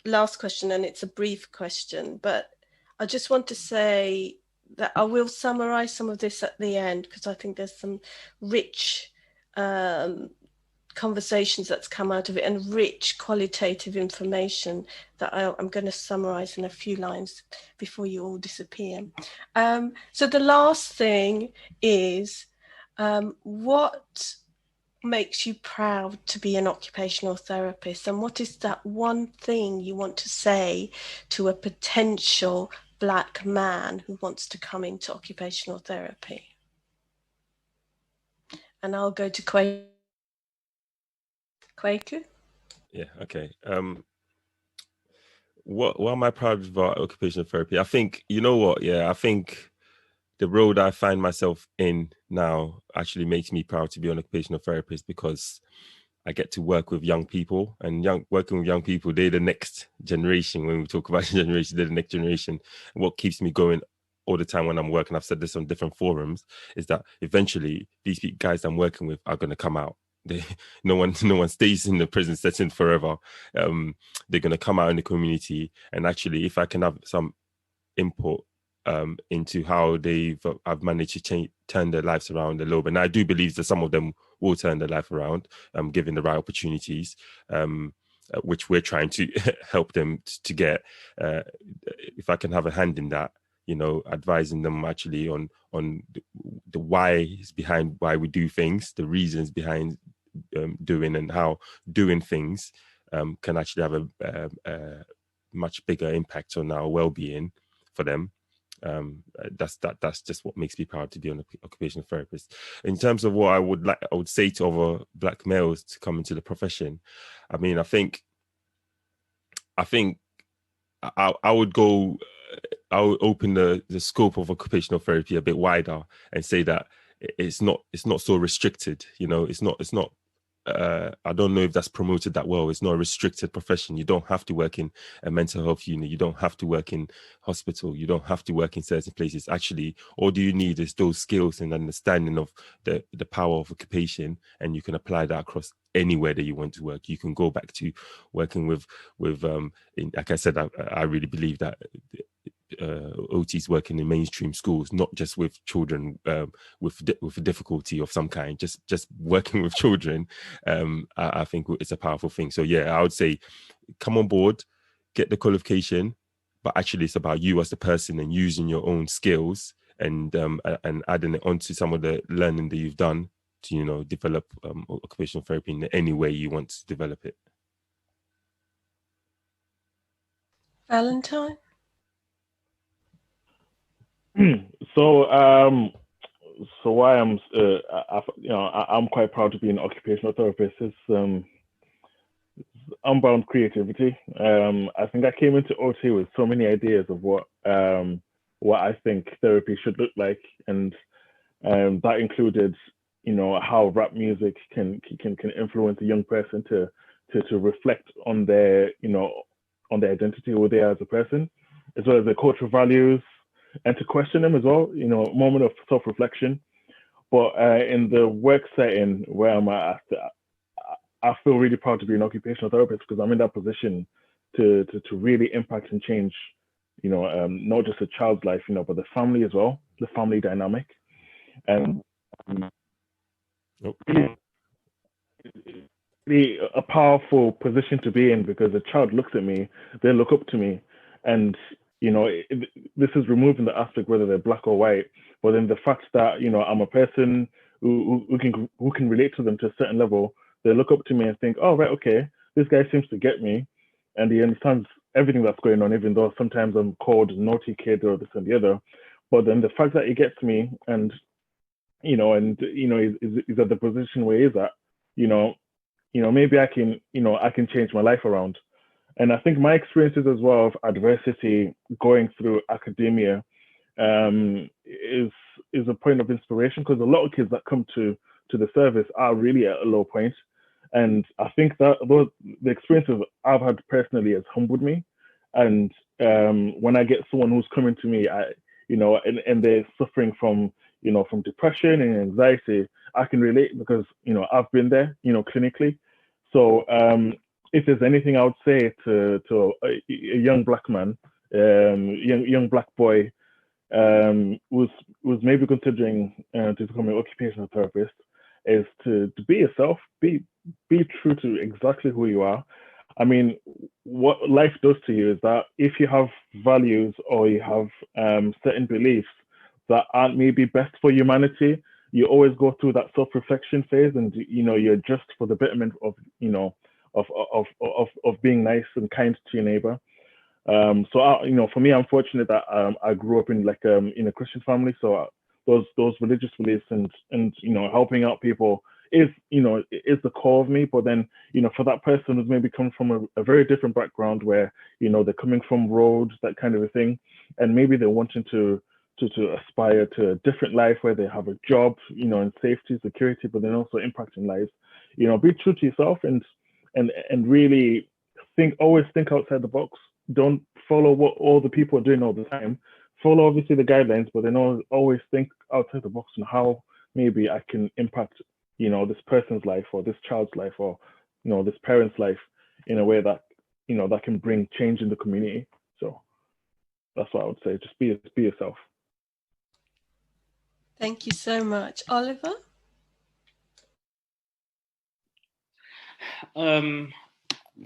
last question, and it's a brief question, but I just want to say that I will summarize some of this at the end because I think there's some rich conversations that's come out of it and rich qualitative information that I'm going to summarize in a few lines before you all disappear. So the last thing is, what makes you proud to be an occupational therapist, and what is that one thing you want to say to a potential Black man who wants to come into occupational therapy? And I'll go to Kwaku. Yeah, okay. What am I proud of about occupational therapy? I think, you know what, yeah, I think the road I find myself in now actually makes me proud to be an occupational therapist, because I get to work with young people, and working with young people, they're the next generation. When we talk about generation, they're the next generation. And what keeps me going all the time when I'm working, I've said this on different forums, is that eventually these guys I'm working with are going to come out. They, no one stays in the prison setting forever. They're going to come out in the community, and actually, if I can have some input into how I've managed to turn their lives around a little bit. And I do believe that some of them will turn their life around, given the right opportunities, which we're trying to help them to get. If I can have a hand in that, advising them actually on the whys behind why we do things, the reasons behind doing, and how doing things can actually have a much bigger impact on our well-being for them. That's just what makes me proud to be an occupational therapist. In terms of what I would say to other Black males to come into the profession, I mean, I think I would go. I would open the scope of occupational therapy a bit wider and say that it's not so restricted. It's not. I don't know if that's promoted that well. It's not a restricted profession. You don't have to work in a mental health unit. You don't have to work in hospital. You don't have to work in certain places. Actually, all you need is those skills and understanding of the power of occupation, and you can apply that across anywhere that you want to work. You can go back to working with like I said, I really believe that OTs working in mainstream schools, not just with children with a difficulty of some kind, just working with children. I think it's a powerful thing. So yeah, I would say come on board, get the qualification, but actually it's about you as the person and using your own skills and adding it onto some of the learning that you've done to develop occupational therapy in any way you want to develop it. Valentine? So, so why I'm quite proud to be an occupational therapist. It's unbound creativity. I think I came into OT with so many ideas of what I think therapy should look like, and that included, how rap music can influence a young person to reflect on their on their identity, who they are as a person, as well as their cultural values, and to question them as well. A moment of self-reflection. But in the work setting where I'm at, I feel really proud to be an occupational therapist because I'm in that position to really impact and change, not just a child's life, but the family as well, the family dynamic, and really a powerful position to be in because a child looks at me, they look up to me, and this is removing the aspect whether they're black or white, but then the fact that I'm a person who can relate to them to a certain level. They look up to me and think, oh right, okay, this guy seems to get me, and he understands everything that's going on, even though sometimes I'm called naughty kid or this and the other. But then the fact that he gets me, and he's at the position where he's at, maybe I can change my life around. And I think my experiences as well of adversity going through academia is a point of inspiration because a lot of kids that come to the service are really at a low point. And I think that the experiences I've had personally has humbled me. And when I get someone who's coming to me, and they're suffering from depression and anxiety, I can relate because I've been there, clinically. So if there's anything I would say to a young black man, young black boy, was maybe considering to become an occupational therapist, is to be yourself, be true to exactly who you are. I mean, what life does to you is that if you have values or you have certain beliefs that aren't maybe best for humanity, you always go through that self-reflection phase, and you adjust for the betterment of of being nice and kind to your neighbor. For me, I'm fortunate that I grew up in in a Christian family. So those religious beliefs and helping out people is the core of me. But then for that person who's maybe come from a very different background, where they're coming from roads, that kind of a thing, and maybe they're wanting to aspire to a different life where they have a job, and safety, security, but then also impacting lives. Be true to yourself and really always think outside the box. Don't follow what all the people are doing all the time. Follow obviously the guidelines, but then always think outside the box on how maybe I can impact, this person's life or this child's life or, this parent's life in a way that, that can bring change in the community. So that's what I would say. Just be yourself. Thank you so much. Oliver?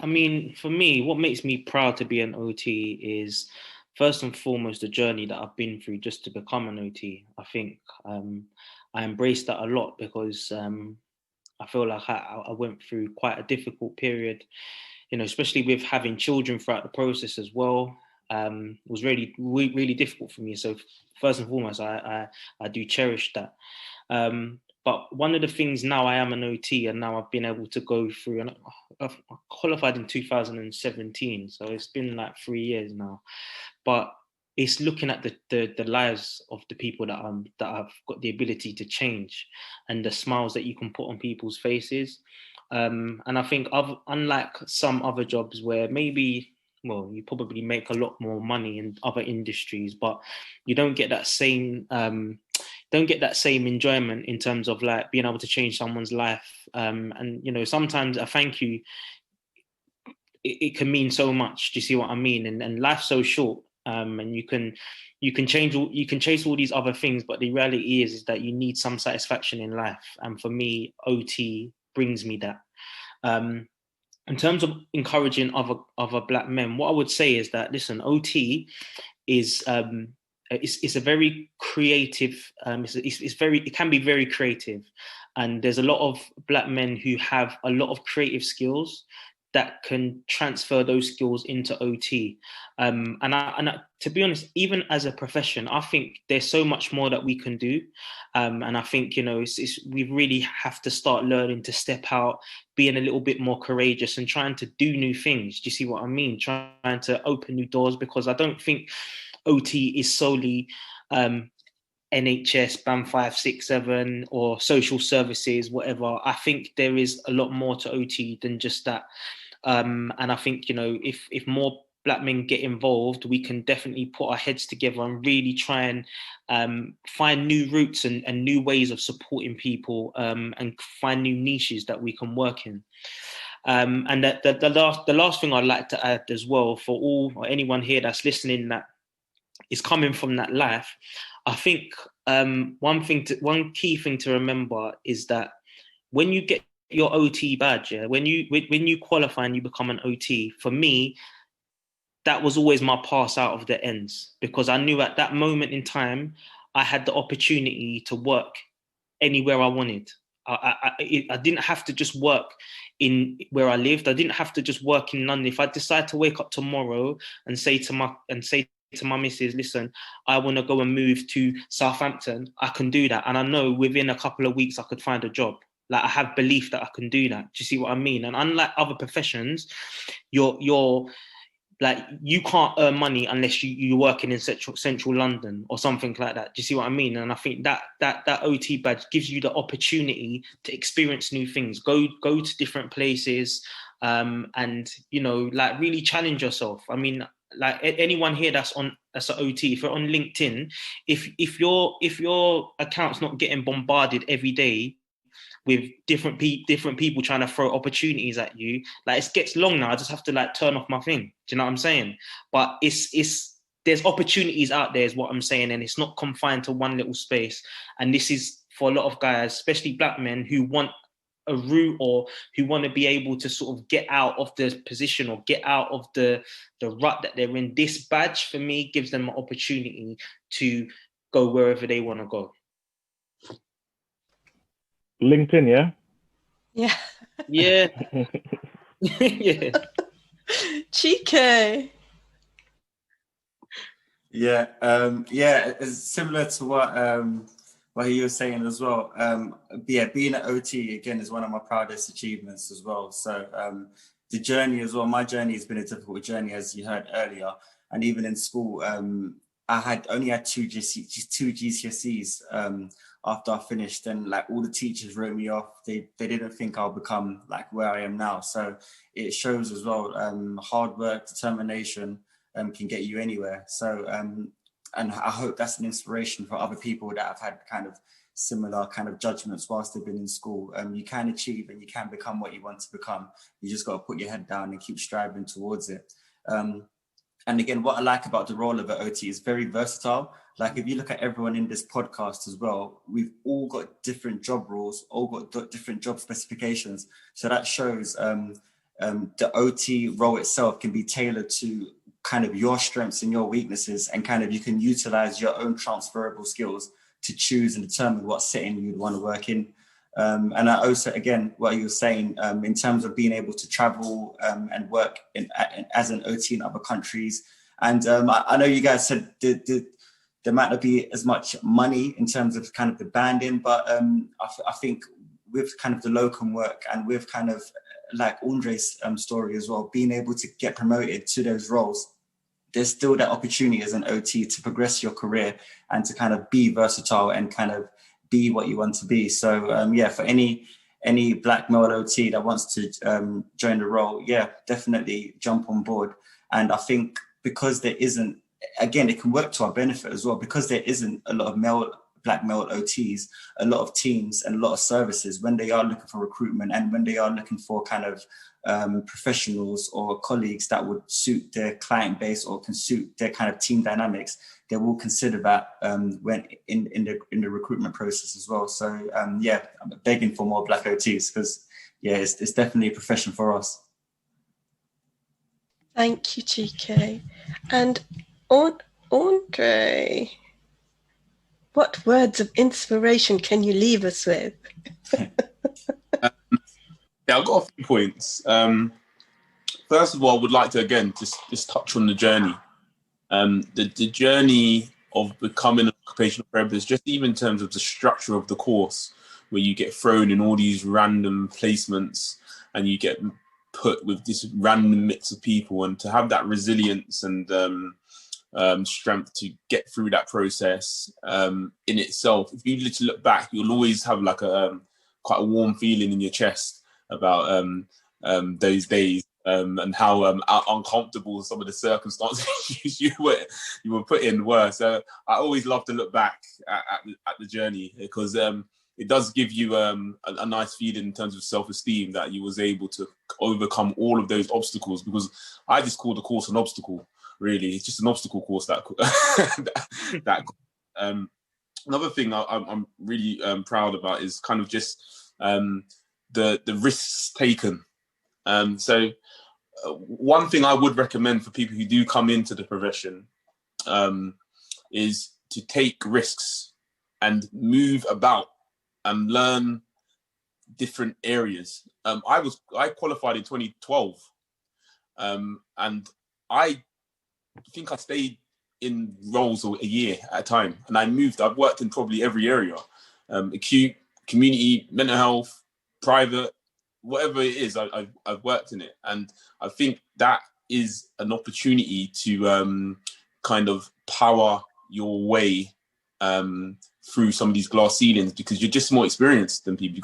I mean, for me, what makes me proud to be an OT is first and foremost the journey that I've been through just to become an OT. I think I embraced that a lot because I feel like I went through quite a difficult period, especially with having children throughout the process as well. It was really, really difficult for me. So first and foremost, I do cherish that. But one of the things now, I am an OT, and now I've been able to go through, and I qualified in 2017, so it's been like 3 years now. But it's looking at the lives of the people that I've got the ability to change, and the smiles that you can put on people's faces. And I think unlike some other jobs where maybe, well, you probably make a lot more money in other industries, but you don't get that same enjoyment in terms of like being able to change someone's life. And sometimes a thank you, it can mean so much. Do you see what I mean? And life's so short. And you can chase all these other things, but the reality is that you need some satisfaction in life. And for me, OT brings me that. In terms of encouraging other black men, what I would say is that, listen, OT is it's a very creative. It can be very creative, and there's a lot of black men who have a lot of creative skills that can transfer those skills into OT. To be honest, even as a profession, I think there's so much more that we can do. And I think, we really have to start learning to step out, being a little bit more courageous and trying to do new things. Do you see what I mean? Trying to open new doors, because I don't think OT is solely NHS, Band 5, 6, 7, or social services, whatever. I think there is a lot more to OT than just that. And I think, if more black men get involved, we can definitely put our heads together and really try and find new routes and new ways of supporting people, and find new niches that we can work in. And the last thing I'd like to add as well, for anyone here that's listening that is coming from that life, I think one key thing to remember is that when you get your OT badge, when you qualify and you become an OT, for me, that was always my pass out of the ends, because I knew at that moment in time I had the opportunity to work anywhere I wanted. I didn't have to just work in where I lived. I didn't have to just work in London. If I decide to wake up tomorrow and say to my missus, listen, I want to go and move to Southampton, I can do that. And I know within a couple of weeks I could find a job. Like, I have belief that I can do that. Do you see what I mean? And unlike other professions, you're like, you can't earn money unless you're working in central London or something like that. Do you see what I mean? And I think that OT badge gives you the opportunity to experience new things, go to different places, and like, really challenge yourself. I mean, like, anyone here that's an OT, if you're on LinkedIn, if your account's not getting bombarded every day with different people trying to throw opportunities at you. Like, it gets long now. I just have to like turn off my thing. Do you know what I'm saying? But there's opportunities out there is what I'm saying, and it's not confined to one little space. And this is for a lot of guys, especially black men, who want a route or who want to be able to sort of get out of the position or get out of the rut that they're in. This badge for me gives them an opportunity to go wherever they want to go. LinkedIn, yeah? Yeah. Yeah. Yeah. Chike. Yeah, it's similar to what he was saying as well. Yeah, being at OT again is one of my proudest achievements as well. So the journey as well, my journey has been a difficult journey, as you heard earlier. And even in school, I only had two GCSEs after I finished, and like all the teachers wrote me off. They didn't think I'll become like where I am now. So it shows as well, hard work, determination can get you anywhere. So and I hope that's an inspiration for other people that have had kind of similar kind of judgments whilst they've been in school. You can achieve and you can become what you want to become. You just got to put your head down and keep striving towards it. And again, what I like about the role of an OT is very versatile. Like if you look at everyone in this podcast as well, we've all got different job roles, all got different job specifications. So that shows the OT role itself can be tailored to kind of your strengths and your weaknesses, and kind of you can utilize your own transferable skills to choose and determine what setting you'd want to work in. And I also, again, what you were saying in terms of being able to travel and work as an OT in other countries. And I know you guys said there might not be as much money in terms of kind of the banding, but I think with kind of the locum work and with kind of like Andre's story as well, being able to get promoted to those roles, there's still that opportunity as an OT to progress your career and to kind of be versatile and kind of be what you want to be. So yeah, for any black male OT that wants to join the role, yeah, definitely jump on board. And I think because there isn't, again, it can work to our benefit as well, because there isn't a lot of black male OTs, a lot of teams and a lot of services, when they are looking for recruitment and when they are looking for kind of professionals or colleagues that would suit their client base or can suit their kind of team dynamics, they will consider that when in the recruitment process as well. So yeah, I'm begging for more black OTs, because yeah, it's definitely a profession for us. Thank you, Chike. And Andre, what words of inspiration can you leave us with? Yeah, I've got a few points. First of all, I would like to, again, just touch on the journey. The journey of becoming an occupational therapist, just even in terms of the structure of the course, where you get thrown in all these random placements and you get put with this random mix of people, and to have that resilience and strength to get through that process in itself. If you literally look back, you'll always have like quite a warm feeling in your chest about those days and how uncomfortable some of the circumstances you were put in were. So I always love to look back at the journey, because it does give you a nice feeling in terms of self-esteem that you was able to overcome all of those obstacles, because I just call the course an obstacle. Really, it's just an obstacle course that another thing I'm really proud about is kind of just the risks taken. So one thing I would recommend for people who do come into the profession is to take risks and move about and learn different areas. I qualified in 2012, and I think I stayed in roles a year at a time, and I've worked in probably every area, acute, community, mental health, private, whatever it is, I've worked in it. And I think that is an opportunity to kind of power your way through some of these glass ceilings, because you're just more experienced than people.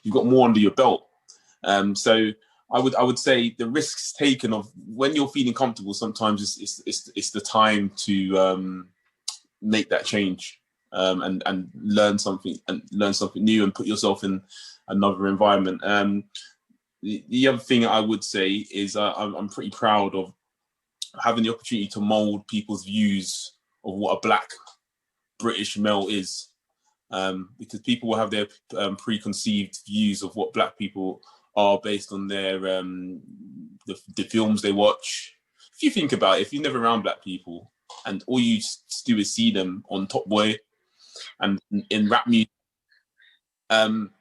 You've got more under your belt. So I would say the risks taken of when you're feeling comfortable, sometimes it's the time to make that change and learn something new and put yourself in another environment. The other thing I would say is I'm pretty proud of having the opportunity to mold people's views of what a Black British male is, because people will have their preconceived views of what Black people are based on their the films they watch. If you think about it, if you're never around Black people and all you do is see them on Top Boy and in rap music, I'm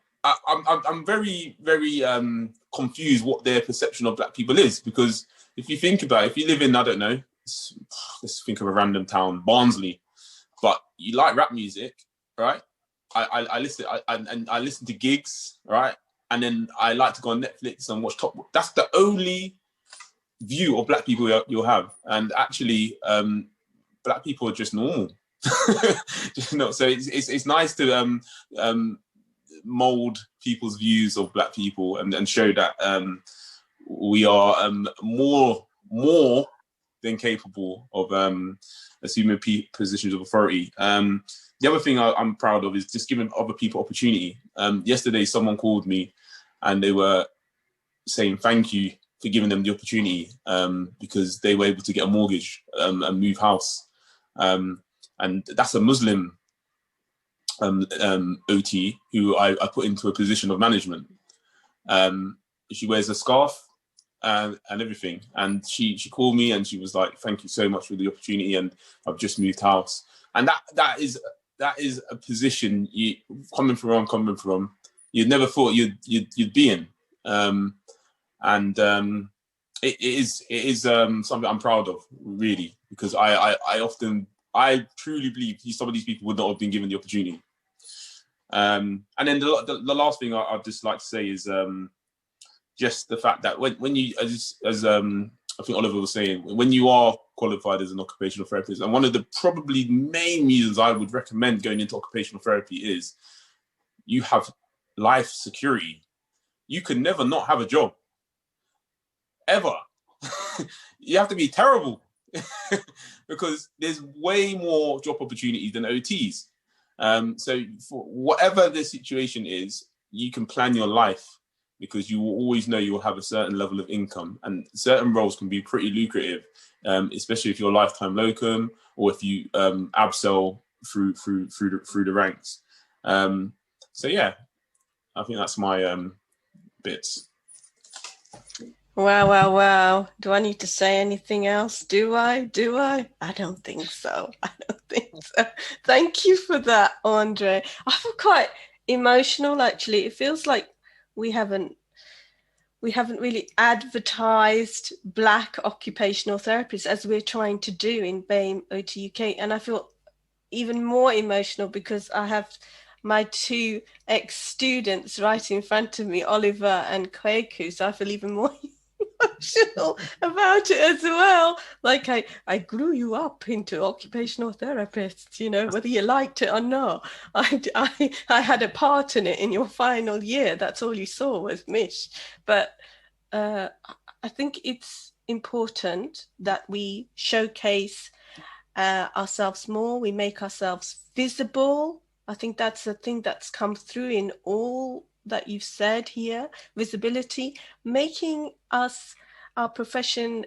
very, very confused what their perception of Black people is, because if you think about it, if you live in, I don't know, let's think of a random town, Barnsley, but you like rap music, right? I listen to gigs, right? And then I like to go on Netflix and watch Top. That's the only view of Black people you'll have, and actually, Black people are just normal. So it's nice to mold people's views of Black people and show that we are more than capable of assuming positions of authority. The other thing I'm proud of is just giving other people opportunity. Yesterday, someone called me and they were saying thank you for giving them the opportunity, because they were able to get a mortgage and move house. And that's a Muslim OT who I put into a position of management. She wears a scarf and everything. And she called me and she was like, thank you so much for the opportunity, and I've just moved house. And that is a position you coming from you'd never thought you'd be in. It is something I'm proud of, really, because I truly believe some of these people would not have been given the opportunity. And then the last thing I'd just like to say is just the fact that when you, as I think Oliver was saying, when you are qualified as an occupational therapist, and one of the probably main reasons I would recommend going into occupational therapy is you have life security. You can never not have a job, ever. You have to be terrible because there's way more job opportunities than OTs. So for whatever the situation is, you can plan your life, because you will always know you'll have a certain level of income, and certain roles can be pretty lucrative, especially if you're a lifetime locum or if you absel through the ranks. So yeah, I think that's my bits. Wow. Do I need to say anything else? Do I? I don't think so. Thank you for that, Andre. I feel quite emotional, actually. It feels like we haven't really advertised Black occupational therapists as we're trying to do in BAME OT UK. And I feel even more emotional because I have my two ex-students right in front of me, Oliver and Kweku. So I feel even more emotional about it as well. Like I grew you up into occupational therapists, whether you liked it or not. I had a part in it in your final year. That's all you saw was Mish. But I think it's important that we showcase ourselves more. We make ourselves visible. I think that's a thing that's come through in all that you've said here. Visibility, making our profession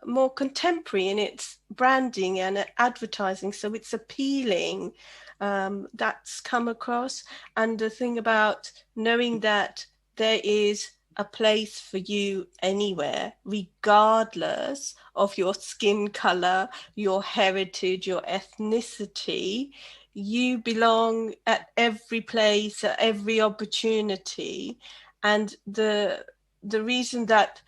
more contemporary in its branding and advertising, so it's appealing. That's come across. And the thing about knowing that there is a place for you anywhere, regardless of your skin color, your heritage, your ethnicity. You belong at every place, at every opportunity. And the reason that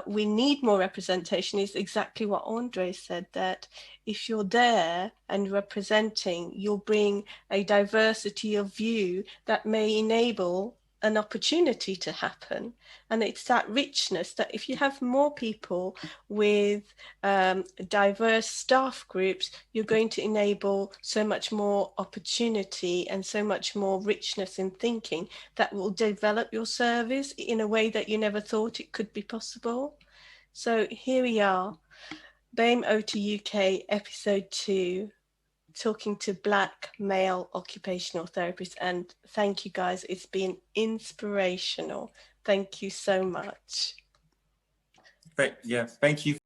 we need more representation is exactly what Andre said, that if you're there and representing, you'll bring a diversity of view that may enable an opportunity to happen. And it's that richness that if you have more people with diverse staff groups, you're going to enable so much more opportunity and so much more richness in thinking that will develop your service in a way that you never thought it could be possible. So here we are, BAME OT UK episode 2. talking to Black male occupational therapists. And thank you guys. It's been inspirational. Thank you so much. Yeah, thank you.